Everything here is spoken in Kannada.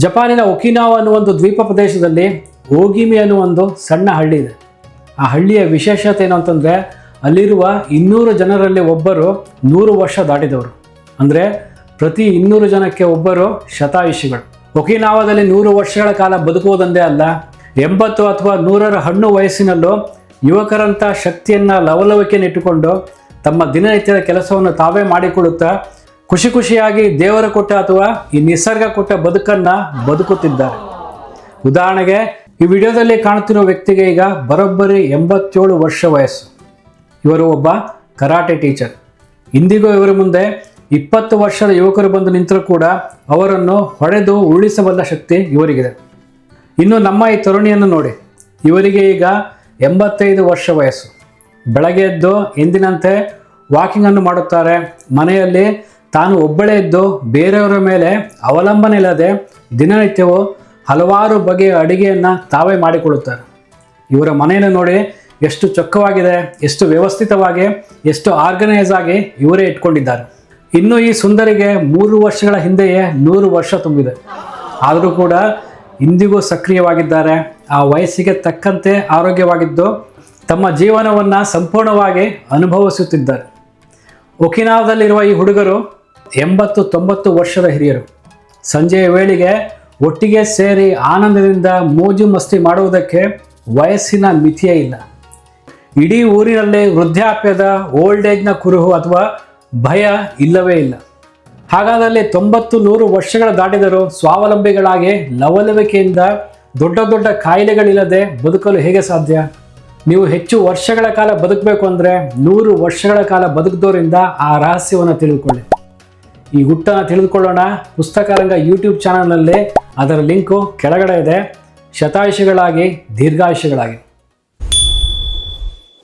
ಜಪಾನಿನ ಒಕಿನಾವಾ ಅನ್ನುವ ಒಂದು ದ್ವೀಪ ಪ್ರದೇಶದಲ್ಲಿ ಓಗಿಮಿ ಅನ್ನುವ ಒಂದು ಸಣ್ಣ ಹಳ್ಳಿ ಇದೆ. ಆ ಹಳ್ಳಿಯ ವಿಶೇಷತೆ ಏನು ಅಂತಂದರೆ, ಅಲ್ಲಿರುವ 200 ಜನರಲ್ಲಿ ಒಬ್ಬರು 100 ವರ್ಷ ದಾಟಿದವರು. ಅಂದರೆ ಪ್ರತಿ 200 ಜನಕ್ಕೆ ಒಬ್ಬರು ಶತಾಯುಷಿಗಳು. ಒಕಿನಾವಾದಲ್ಲಿ 100 ವರ್ಷಗಳ ಕಾಲ ಬದುಕುವುದೊಂದೇ ಅಲ್ಲ, 80 ಅಥವಾ 100ರ ಹಣ್ಣು ವಯಸ್ಸಿನಲ್ಲೂ ಯುವಕರಂಥ ಶಕ್ತಿಯನ್ನು ಲವಲವಿಕೆಯನ್ನು ಇಟ್ಟುಕೊಂಡು ತಮ್ಮ ದಿನನಿತ್ಯದ ಕೆಲಸವನ್ನು ತಾವೇ ಮಾಡಿಕೊಳ್ಳುತ್ತಾ ಖುಷಿ ಖುಷಿಯಾಗಿ ದೇವರ ಕೊಟ್ಟ ಅಥವಾ ಈ ನಿಸರ್ಗ ಕೊಟ್ಟ ಬದುಕನ್ನು ಬದುಕುತ್ತಿದ್ದಾರೆ. ಉದಾಹರಣೆಗೆ ಈ ವಿಡಿಯೋದಲ್ಲಿ ಕಾಣುತ್ತಿರುವ ವ್ಯಕ್ತಿಗೆ ಈಗ ಬರೋಬ್ಬರಿ 87 ವರ್ಷ ವಯಸ್ಸು. ಇವರು ಒಬ್ಬ ಕರಾಟೆ ಟೀಚರ್. ಇಂದಿಗೂ ಇವರ ಮುಂದೆ 20 ವರ್ಷದ ಯುವಕರು ಬಂದು ನಿಂತರೂ ಕೂಡ ಅವರನ್ನು ಹೊಡೆದು ಉರುಳಿಸಬಲ್ಲ ಶಕ್ತಿ ಇವರಿಗಿದೆ. ಇನ್ನು ನಮ್ಮ ಈ ತರುಣಿಯನ್ನು ನೋಡಿ, ಇವರಿಗೆ ಈಗ 85 ವರ್ಷ ವಯಸ್ಸು. ಬೆಳಗ್ಗೆ ಎದ್ದು ಎಂದಿನಂತೆ ವಾಕಿಂಗನ್ನು ಮಾಡುತ್ತಾರೆ. ಮನೆಯಲ್ಲಿ ತಾನು ಒಬ್ಬಳೇ ಇದ್ದು ಬೇರೆಯವರ ಮೇಲೆ ಅವಲಂಬನೆ ಇಲ್ಲದೆ ದಿನನಿತ್ಯವೂ ಹಲವಾರು ಬಗೆಯ ಅಡುಗೆಯನ್ನು ತಾವೇ ಮಾಡಿಕೊಳ್ಳುತ್ತಾರೆ. ಇವರ ಮನೆಯನ್ನು ನೋಡಿ ಎಷ್ಟು ಚೊಕ್ಕವಾಗಿದೆ, ಎಷ್ಟು ವ್ಯವಸ್ಥಿತವಾಗಿ, ಎಷ್ಟು ಆರ್ಗನೈಸ್ ಆಗಿ ಇವರೇ ಇಟ್ಕೊಂಡಿದ್ದಾರೆ. ಇನ್ನು ಈ ಸುಂದರಿಗೆ 3 ವರ್ಷಗಳ ಹಿಂದೆಯೇ 100 ವರ್ಷ ತುಂಬಿದೆ. ಆದರೂ ಕೂಡ ಇಂದಿಗೂ ಸಕ್ರಿಯವಾಗಿದ್ದಾರೆ. ಆ ವಯಸ್ಸಿಗೆ ತಕ್ಕಂತೆ ಆರೋಗ್ಯವಾಗಿದ್ದು ತಮ್ಮ ಜೀವನವನ್ನು ಸಂಪೂರ್ಣವಾಗಿ ಅನುಭವಿಸುತ್ತಿದ್ದಾರೆ. ಒಕಿನಾವಾದಲ್ಲಿರುವ ಈ ಹುಡುಗರು 80-90 ವರ್ಷದ ಹಿರಿಯರು. ಸಂಜೆಯ ವೇಳೆಗೆ ಒಟ್ಟಿಗೆ ಸೇರಿ ಆನಂದದಿಂದ ಮೋಜು ಮಸ್ತಿ ಮಾಡುವುದಕ್ಕೆ ವಯಸ್ಸಿನ ಮಿತಿಯೇ ಇಲ್ಲ. ಇಡೀ ಊರಿನಲ್ಲಿ ವೃದ್ಧಾಪ್ಯದ ಓಲ್ಡ್ ಏಜ್ನ ಕುರುಹು ಅಥವಾ ಭಯ ಇಲ್ಲವೇ ಇಲ್ಲ. ಹಾಗಾದಲ್ಲಿ 90-100 ವರ್ಷಗಳ ದಾಟಿದರೂ ಸ್ವಾವಲಂಬಿಗಳಾಗಿ ಲವಲವಿಕೆಯಿಂದ ದೊಡ್ಡ ದೊಡ್ಡ ಕಾಯಿಲೆಗಳಿಲ್ಲದೆ ಬದುಕಲು ಹೇಗೆ ಸಾಧ್ಯ? ನೀವು ಹೆಚ್ಚು ವರ್ಷಗಳ ಕಾಲ ಬದುಕಬೇಕು ಅಂದರೆ 100 ವರ್ಷಗಳ ಕಾಲ ಬದುಕಿದವರಿಂದ ಆ ರಹಸ್ಯವನ್ನು ತಿಳಿದುಕೊಳ್ಳಿ. ಈ ಗುಟ್ಟನ್ನು ತಿಳಿದುಕೊಳ್ಳೋಣ ಪುಸ್ತಕರಂಗ ಯೂಟ್ಯೂಬ್ ಚಾನಲ್ನಲ್ಲಿ. ಅದರ ಲಿಂಕು ಕೆಳಗಡೆ ಇದೆ. ಶತಾಯುಷಿಗಳಾಗಿ, ದೀರ್ಘಾಯುಷಿಗಳಾಗಿ.